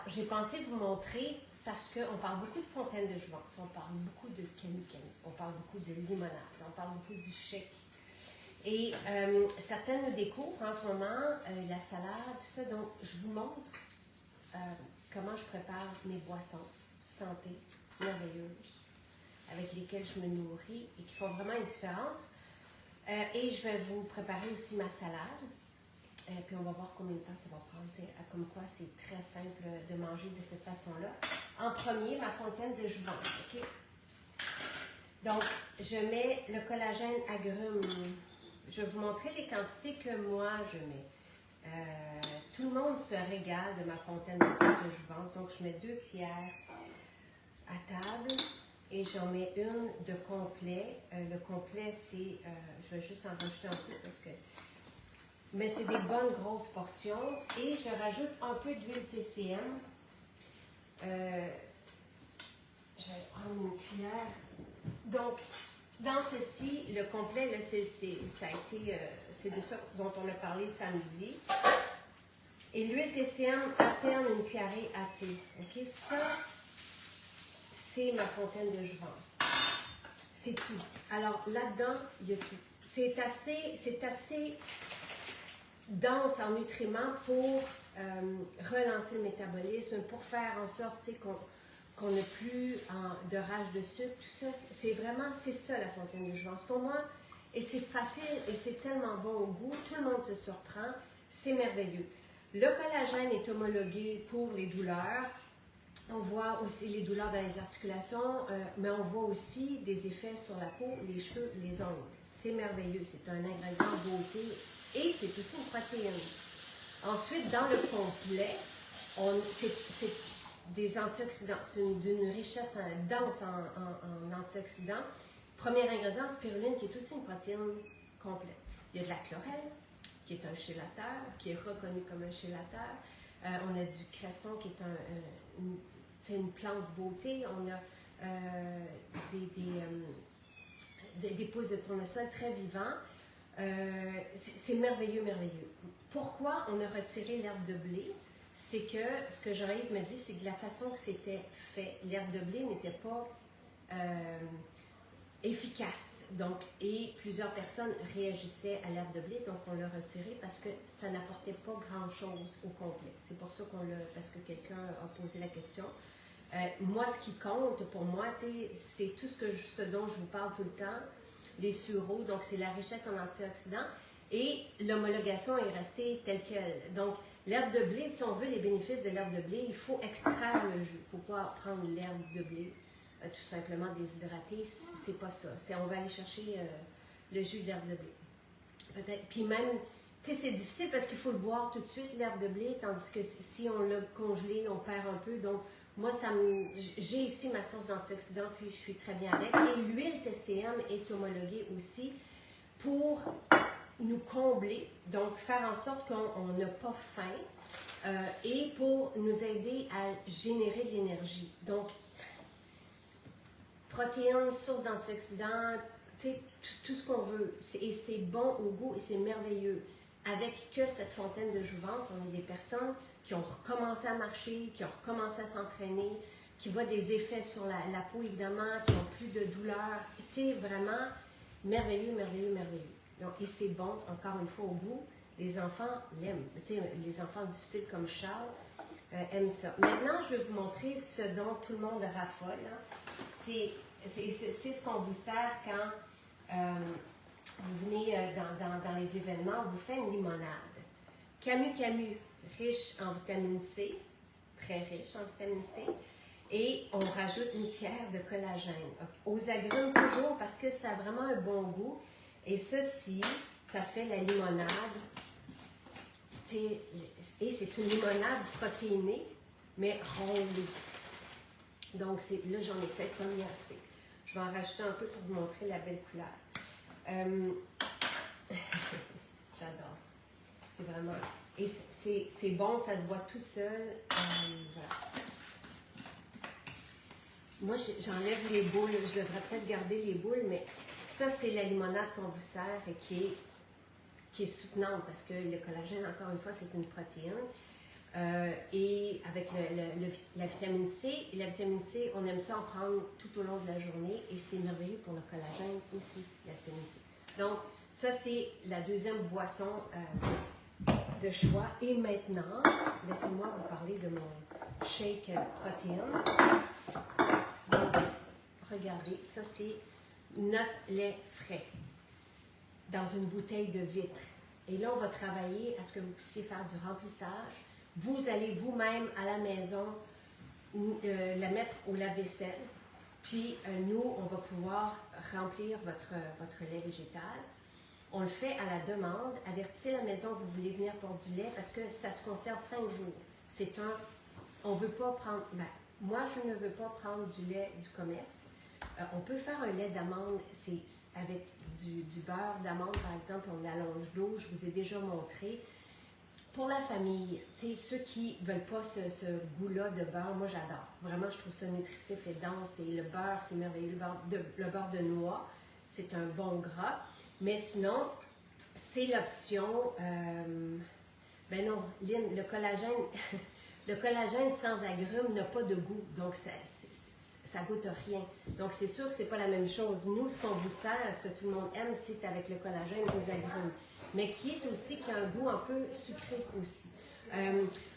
j'ai pensé vous montrer, parce qu'on parle beaucoup de fontaine de jouvence, on parle beaucoup de camu-camu, on parle beaucoup de limonade, on parle beaucoup du shake. Et certaines nous découvrent en ce moment la salade, tout ça. Donc, je vous montre comment je prépare mes boissons santé, merveilleuses, avec lesquelles je me nourris et qui font vraiment une différence. Et je vais vous préparer aussi ma salade. Puis on va voir combien de temps ça va prendre. Comme quoi, c'est très simple de manger de cette façon-là. En premier, ma fontaine de jouvence. OK? Donc, je mets le collagène agrumes. Je vais vous montrer les quantités que moi je mets. Tout le monde se régale de ma fontaine de jouvence. Donc, je mets 2 cuillères à table et j'en mets une de complet. Le complet, c'est... je vais juste en rajouter un peu parce que... Mais c'est des bonnes grosses portions. Et je rajoute un peu d'huile TCM. Je vais prendre une cuillère. Donc, dans ceci, le complet, là, c'est de ça dont on a parlé samedi. Et l'huile TCM, à peine une cuillerée à thé. OK? Ça, c'est ma fontaine de jouvence. C'est tout. Alors, là-dedans, il y a tout. C'est assez dense en nutriments pour relancer le métabolisme, pour faire en sorte qu'on n'a plus de rage de sucre, tout ça. C'est ça la fontaine de jouvence. Pour moi, et c'est facile et c'est tellement bon au goût, tout le monde se surprend, c'est merveilleux. Le collagène est homologué pour les douleurs. On voit aussi les douleurs dans les articulations, mais on voit aussi des effets sur la peau, les cheveux, les ongles. C'est merveilleux, c'est un ingrédient beauté et c'est aussi une protéine. Ensuite, dans le complet, c'est des antioxydants. C'est d'une richesse dense en antioxydants. Premier ingrédient, spiruline, qui est aussi une protéine complète. Il y a de la chlorelle, qui est un chélateur, qui est reconnu comme un chélateur. On a du cresson, qui est une plante beauté. On a des pousses de tournesol très vivants. C'est merveilleux, merveilleux. Pourquoi on a retiré l'herbe de blé? C'est que ce que Jean-Yves me dit, c'est que la façon que c'était fait, l'herbe de blé n'était pas efficace. Donc, et plusieurs personnes réagissaient à l'herbe de blé, donc on l'a retiré parce que ça n'apportait pas grand-chose au complet. C'est pour ça parce que quelqu'un a posé la question. Moi, ce qui compte pour moi, c'est tout ce dont je vous parle tout le temps, les sureaux, donc c'est la richesse en antioxydants, et l'homologation est restée telle quelle. Donc, l'herbe de blé, si on veut les bénéfices de l'herbe de blé, il faut extraire le jus. Il ne faut pas prendre l'herbe de blé, tout simplement déshydratée, c'est pas ça. On va aller chercher le jus d'herbe de blé. Peut-être. Puis même, c'est difficile parce qu'il faut le boire tout de suite, l'herbe de blé, tandis que si on l'a congelé, on perd un peu. Donc, moi, j'ai ici ma source d'antioxydants, puis je suis très bien avec. Et l'huile TCM est homologuée aussi pour nous combler, donc faire en sorte qu'on n'a pas faim et pour nous aider à générer de l'énergie. Donc, protéines, source d'antioxydants, tout ce qu'on veut. Et c'est bon au goût et c'est merveilleux. Avec que cette fontaine de jouvence, on a des personnes qui ont recommencé à marcher, qui ont recommencé à s'entraîner, qui voient des effets sur la peau, évidemment, qui n'ont plus de douleur. C'est vraiment merveilleux, merveilleux, merveilleux. Donc, et c'est bon, encore une fois, au goût. Les enfants l'aiment. Les enfants difficiles comme Charles aiment ça. Maintenant, je vais vous montrer ce dont tout le monde raffole. Hein. C'est ce qu'on vous sert quand vous venez dans les événements, on vous fait une limonade. Camu-camu, riche en vitamine C, très riche en vitamine C, et on rajoute une cuillère de collagène. Aux agrumes toujours parce que ça a vraiment un bon goût. Et ceci, ça fait la limonade. Et c'est une limonade protéinée, mais rose. Donc là, j'en ai peut-être pas mis assez. Je vais en rajouter un peu pour vous montrer la belle couleur. J'adore. C'est vraiment... Et c'est bon, ça se voit tout seul. Voilà. Moi, j'enlève les boules. Je devrais peut-être garder les boules, mais ça, c'est la limonade qu'on vous sert et qui est soutenante parce que le collagène, encore une fois, c'est une protéine. et avec la vitamine C. Et la vitamine C, on aime ça en prendre tout au long de la journée et c'est merveilleux pour le collagène aussi, la vitamine C. Donc, ça, c'est la deuxième boisson de choix. Et maintenant, laissez-moi vous parler de mon shake protéine. Donc, regardez, ça, c'est notre lait frais dans une bouteille de vitre. Et là, on va travailler à ce que vous puissiez faire du remplissage. Vous allez vous-même à la maison la mettre au lave-vaisselle. Puis, nous, on va pouvoir remplir votre lait végétal. On le fait à la demande. Avertissez la maison que vous voulez venir pour du lait parce que ça se conserve 5 jours. On ne veut pas prendre... moi, je ne veux pas prendre du lait du commerce. On peut faire un lait d'amande, c'est avec du beurre d'amande, par exemple, on allonge d'eau, je vous ai déjà montré. Pour la famille, ceux qui ne veulent pas ce goût-là de beurre, moi j'adore. Vraiment, je trouve ça nutritif et dense. Et le beurre, c'est merveilleux. Le beurre de noix, c'est un bon gras. Mais sinon, c'est l'option... ben non, Lynn, le collagène sans agrumes n'a pas de goût. Donc, ça goûte rien. Donc, c'est sûr que ce n'est pas la même chose. Nous, ce qu'on vous sert, ce que tout le monde aime, c'est avec le collagène aux agrumes. Mais qui a un goût un peu sucré aussi.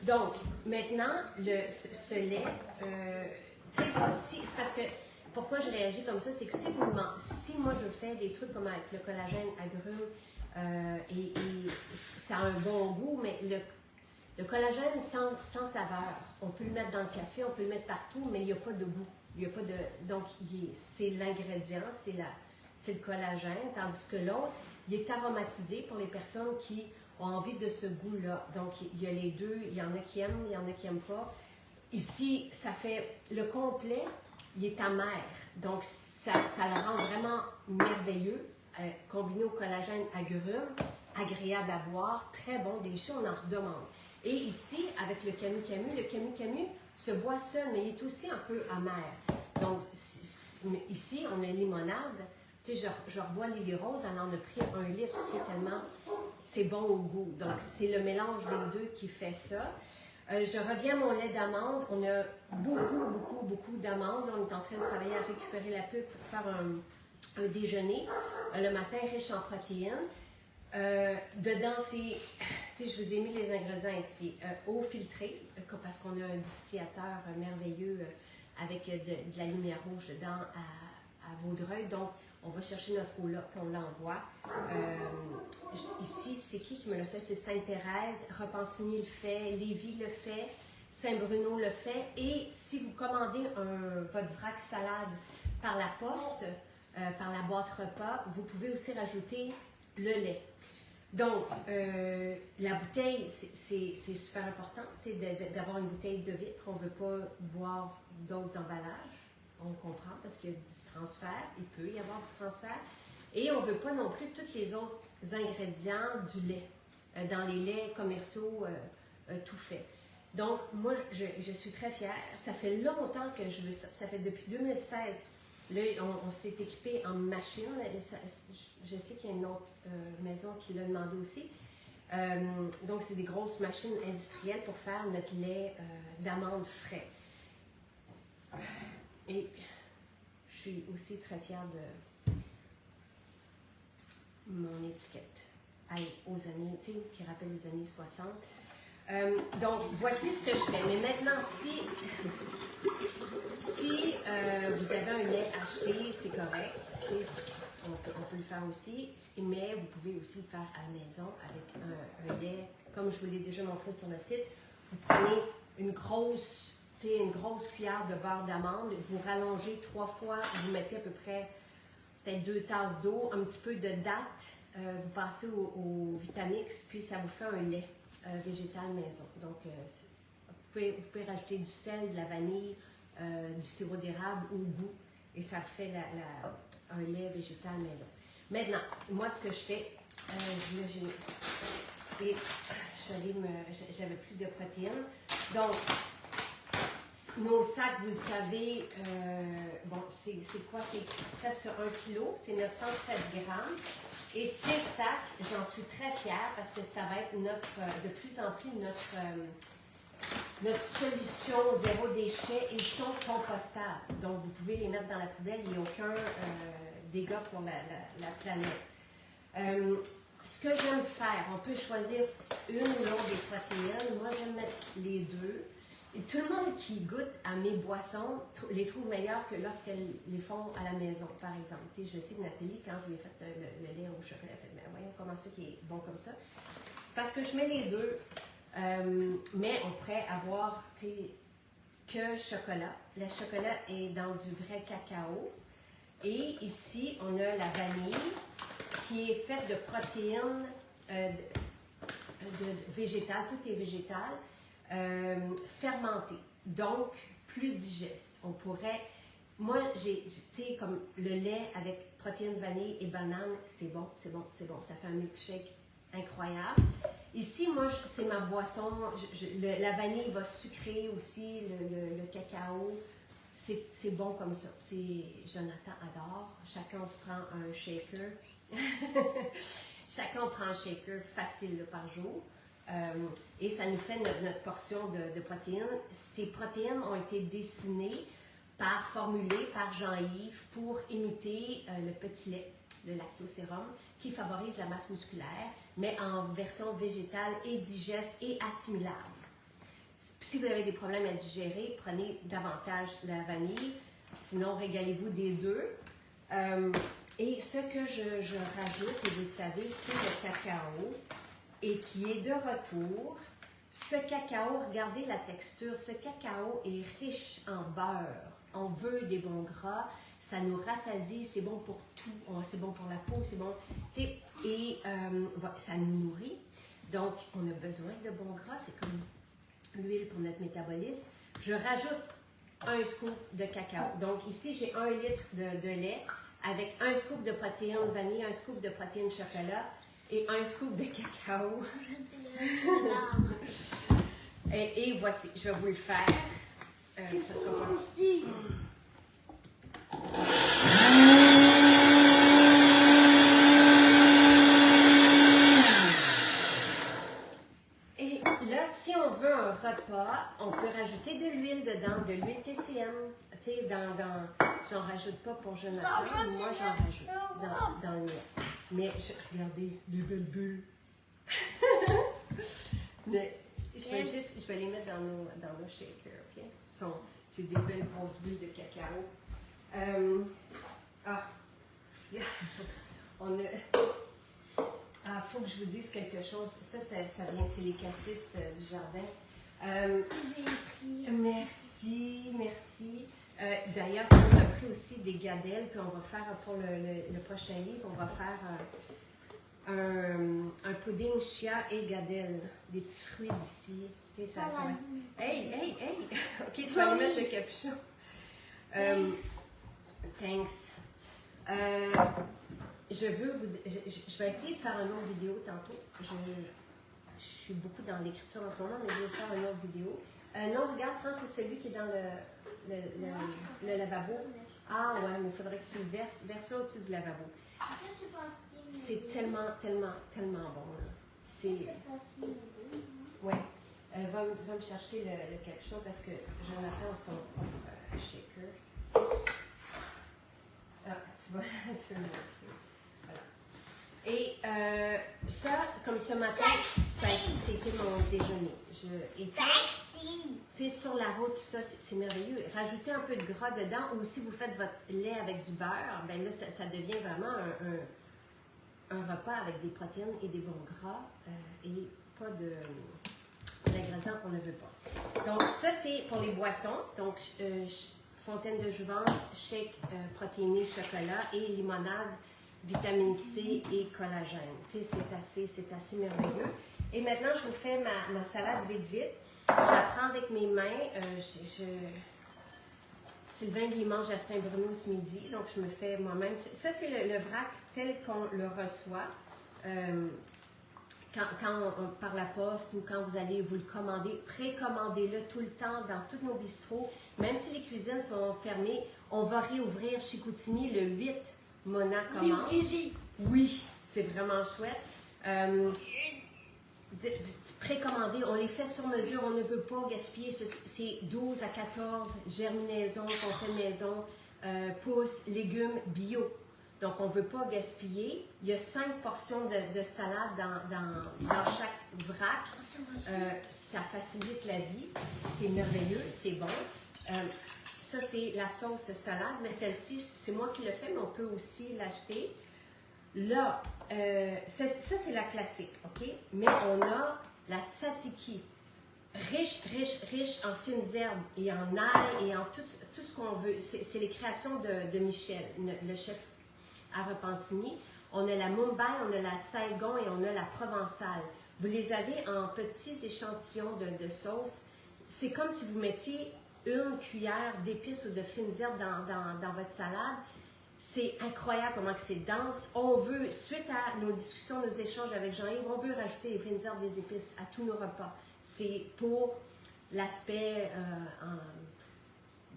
Donc, maintenant, ce lait, tu sais, c'est parce que, pourquoi je réagis comme ça, c'est que si moi je fais des trucs comme avec le collagène agrumes, et ça a un bon goût, mais le collagène sans saveur, on peut le mettre dans le café, on peut le mettre partout, mais il n'y a pas de goût. Il y a pas de, donc, c'est l'ingrédient, c'est le collagène, tandis que l'autre, il est aromatisé pour les personnes qui ont envie de ce goût-là. Donc, il y a les deux, il y en a qui aiment, il y en a qui n'aiment pas. Ici, ça fait le complet, il est amer. Donc, ça le rend vraiment merveilleux, combiné au collagène agrumes, agréable à boire, très bon, délicieux, on en redemande. Et ici, avec le camu se boit seul, mais il est aussi un peu amer. Donc, ici, on a une limonade. Tu sais, je revois Lily Rose, elle en a pris 1 litre, c'est tellement, c'est bon au goût. Donc, c'est le mélange des deux qui fait ça. Je reviens à mon lait d'amande. On a beaucoup d'amandes. On est en train de travailler à récupérer la pulpe pour faire un déjeuner le matin riche en protéines. Dedans, c'est, tu sais, je vous ai mis les ingrédients ici. Eau filtrée, parce qu'on a un distillateur merveilleux avec de la lumière rouge dedans à Vaudreuil. Donc, on va chercher notre eau là, puis on l'envoie. Ici, c'est qui me l'a fait? C'est Sainte-Thérèse. Repentigny le fait, Lévis le fait, Saint-Bruno le fait. Et si vous commandez votre vrac salade par la poste, par la boîte repas, vous pouvez aussi rajouter le lait. Donc, la bouteille, c'est super important d'avoir une bouteille de vitre. On ne veut pas boire d'autres emballages. On comprend parce qu'il y a du transfert. Il peut y avoir du transfert. Et on ne veut pas non plus tous les autres ingrédients du lait. Dans les laits commerciaux, tout fait. Donc, moi, je suis très fière. Ça fait longtemps que je veux ça. Ça fait depuis 2016. Là, on s'est équipé en machine. Je sais qu'il y a une autre maison qui l'a demandé aussi. Donc, c'est des grosses machines industrielles pour faire notre lait d'amande frais. Et je suis aussi très fière de mon étiquette aux années, tu sais, qui rappelle les années 60. Donc, voici ce que je fais. Mais maintenant, si vous avez un lait acheté, c'est correct. On peut le faire aussi. Mais vous pouvez aussi le faire à la maison avec un lait, comme je vous l'ai déjà montré sur le site. Vous prenez une grosse cuillère de beurre d'amande, vous rallongez 3 fois, vous mettez à peu près peut-être 2 tasses d'eau, un petit peu de date, vous passez au Vitamix, puis ça vous fait un lait végétal maison. Donc, vous pouvez rajouter du sel, de la vanille, du sirop d'érable au goût, et ça fait un lait végétal maison. Maintenant, moi, ce que je fais, j'avais plus de protéines, donc, nos sacs, vous le savez, bon, c'est quoi? C'est presque 1 kg, c'est 907 grammes. Et ces sacs, j'en suis très fière parce que ça va être de plus en plus notre solution zéro déchet. Ils sont compostables. Donc, vous pouvez les mettre dans la poubelle. Il n'y a aucun dégât pour la planète. Ce que j'aime faire, on peut choisir une ou l'autre des protéines. Moi, j'aime mettre les deux. Et tout le monde qui goûte à mes boissons les trouve meilleures que lorsqu'elles les font à la maison, par exemple. Tu sais, je sais que Nathalie, quand je lui ai fait le lait au chocolat, elle a fait, mais voyons comment ça qui est bon comme ça. C'est parce que je mets les deux, mais on pourrait avoir, tu sais, que chocolat. Le chocolat est dans du vrai cacao. Et ici, on a la vanille qui est faite de protéines végétales, tout est végétal. Fermenté, donc plus digeste. On pourrait, moi, tu sais, comme le lait avec protéines vanille et banane, c'est bon, c'est bon, c'est bon. Ça fait un milkshake incroyable. Ici, moi, c'est ma boisson. La vanille va sucrer aussi, le cacao. C'est bon comme ça. Jonathan adore. Chacun se prend un shaker. Chacun prend un shaker facile là, par jour. Et ça nous fait notre portion de protéines. Ces protéines ont été dessinées, formulées par Jean-Yves pour imiter le petit lait, le lactosérum, qui favorise la masse musculaire, mais en version végétale et digeste et assimilable. Si vous avez des problèmes à digérer, prenez davantage la vanille, sinon régalez-vous des deux. Et ce que je rajoute, et vous le savez, c'est le cacao. Et qui est de retour. Ce cacao, regardez la texture, ce cacao est riche en beurre. On veut des bons gras, ça nous rassasie, c'est bon pour tout, c'est bon pour la peau, c'est bon, et ça nous nourrit. Donc, on a besoin de bons gras, c'est comme l'huile pour notre métabolisme. Je rajoute un scoop de cacao. Donc, ici, j'ai 1 litre de lait avec un scoop de protéines vanille, un scoop de protéines chocolat, et un scoop de cacao. et voici, je vais vous le faire. Ça sera pas long. Et là, si on veut un repas, on peut rajouter de l'huile dedans, de l'huile TCM. Tu sais, j'en rajoute pas pour Jonathan, moi j'en rajoute dans le lait. Mais regardez, les belles bulles. Mais je vais les mettre dans nos shakers, OK? C'est des belles grosses bulles de cacao. Faut que je vous dise quelque chose. Ça vient, c'est les cassis du jardin. J'ai pris. Merci. D'ailleurs, on a pris aussi des gadelles, puis on va faire, pour le prochain livre, on va faire un pudding chia et gadelle, des petits fruits d'ici. Tu sais, ça va. Hey! OK, tu vas aller mettre le capuchon. Thanks. Je vais essayer de faire une autre vidéo tantôt. Je suis beaucoup dans l'écriture en ce moment, mais je vais faire une autre vidéo. Non, regarde, c'est celui qui est dans le lavabo. Ah ouais, mais il faudrait que tu le verses. Verse-le au-dessus du lavabo. C'est tellement bon. C'est... Ouais. Va me chercher le capuchon parce que Jonathan a son propre shaker. Tu vas me montrer. Voilà. Et ça, comme ce matin, c'était mon déjeuner. Tu sais, sur la route, tout ça, c'est merveilleux. Rajoutez un peu de gras dedans, ou si vous faites votre lait avec du beurre, ben là, ça devient vraiment un repas avec des protéines et des bons gras et pas d'ingrédients qu'on ne veut pas. Donc, ça, c'est pour les boissons. Donc, fontaine de jouvence, shake protéiné, chocolat et limonade, vitamine C et collagène. Tu sais, c'est assez merveilleux. Et maintenant, je vous fais ma salade vite. Je la prends avec mes mains. Sylvain lui mange à Saint-Bruno ce midi, donc je me fais moi-même. Ça, c'est le vrac tel qu'on le reçoit. Par la poste ou quand vous allez vous le commander, précommandez-le tout le temps dans tous nos bistrots. Même si les cuisines sont fermées, on va réouvrir chez Chicoutimi le 8. Mona commence. Oui, c'est vraiment chouette. précommandés, on les fait sur mesure, on ne veut pas gaspiller, c'est 12 à 14 germinaisons qu'on fait maison, pousses, légumes bio. Donc, on ne veut pas gaspiller. Il y a 5 portions de salade dans chaque vrac. Ça facilite la vie. C'est merveilleux, c'est bon. Ça, c'est la sauce salade, mais celle-ci, c'est moi qui le fais, mais on peut aussi l'acheter. Là, ça, c'est la classique, OK? Mais on a la tzatziki. Riche, riche, riche en fines herbes et en ail et en tout ce qu'on veut. C'est les créations de Michel, le chef à Repentigny. On a la Mumbai, on a la Saigon et on a la Provençale. Vous les avez en petits échantillons de sauce. C'est comme si vous mettiez une cuillère d'épices ou de fines herbes dans votre salade. C'est incroyable comment que c'est dense. On veut, suite à nos discussions, nos échanges avec Jean-Yves, on veut rajouter des fines herbes, des épices à tous nos repas. C'est pour l'aspect, en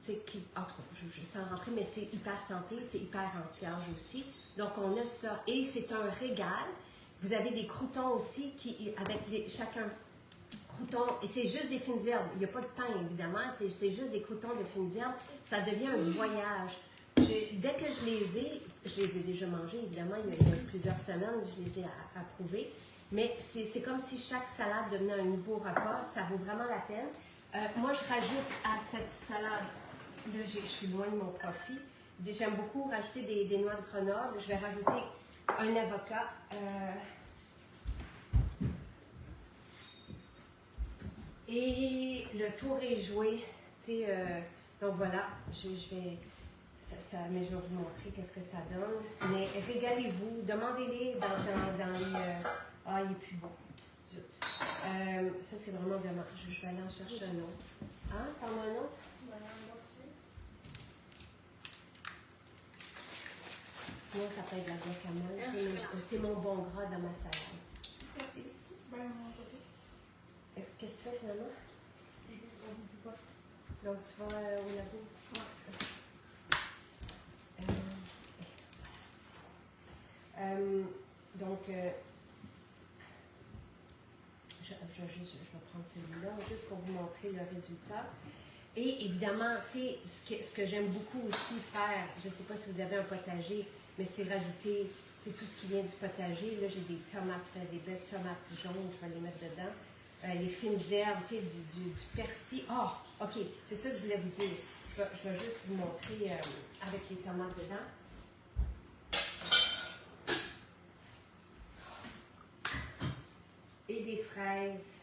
tout cas, je sens rentrer, mais c'est hyper santé, c'est hyper anti-âge aussi. Donc, on a ça. Et c'est un régal. Vous avez des croûtons aussi, avec chacun croûtons, et c'est juste des fines herbes. Il n'y a pas de pain, évidemment, c'est juste des croûtons de fines herbes. Ça devient un voyage. Dès que je les ai déjà mangés, évidemment, il y a plusieurs semaines, je les ai approuvés. Mais c'est comme si chaque salade devenait un nouveau repas. Ça vaut vraiment la peine. Moi, je rajoute à cette salade, là, je suis loin de mon profit. J'aime beaucoup rajouter des noix de Grenoble. Je vais rajouter un avocat. Et le tour est joué. Donc voilà, je vais... mais je vais vous montrer qu'est-ce que ça donne. Mais régalez-vous, demandez-les dans les... Ah, il est plus bon. Zut. Ça, c'est vraiment dommage. Je vais aller en chercher un autre. Hein? Parle-moi un autre? Sinon, ça peut être de la guacamole. C'est mon bon gras dans ma salade. Merci. Qu'est-ce que tu fais finalement? Donc, tu vas au labo? Donc, je vais prendre celui-là, juste pour vous montrer le résultat. Et évidemment, tu sais, ce que j'aime beaucoup aussi faire, je ne sais pas si vous avez un potager, mais c'est rajouter tout ce qui vient du potager. Là, j'ai des tomates, des belles tomates jaunes, je vais les mettre dedans. Les fines herbes, tu sais, du persil. Ah, OK, c'est ça que je voulais vous dire. Je vais juste vous montrer avec les tomates dedans. Et des fraises.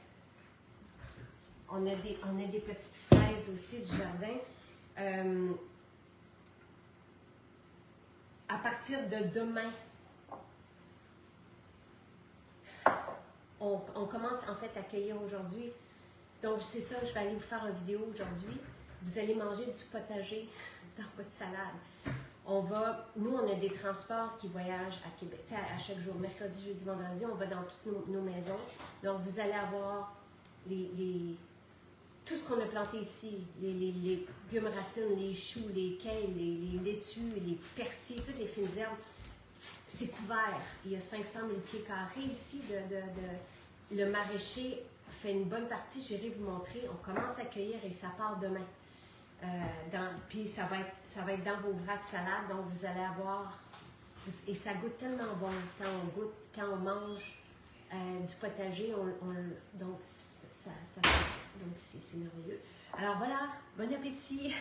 On a des petites fraises aussi du jardin. À partir de demain, on commence en fait à cueillir aujourd'hui. Donc c'est ça, je vais aller vous faire une vidéo aujourd'hui. Vous allez manger du potager dans votre salade. Nous, on a des transports qui voyagent à Québec, à chaque jour, mercredi, jeudi, vendredi, on va dans toutes nos maisons. Donc, vous allez avoir tout ce qu'on a planté ici, les légumes racines, les choux, les kales, les laitues, les persils, toutes les fines herbes. C'est couvert. Il y a 500 000 pieds carrés ici. Le maraîcher fait une bonne partie, j'irai vous montrer. On commence à cueillir et ça part demain. Puis ça va être dans vos vracs salades, donc vous allez avoir, et ça goûte tellement bon quand on mange du potager, donc c'est merveilleux. Alors voilà, bon appétit!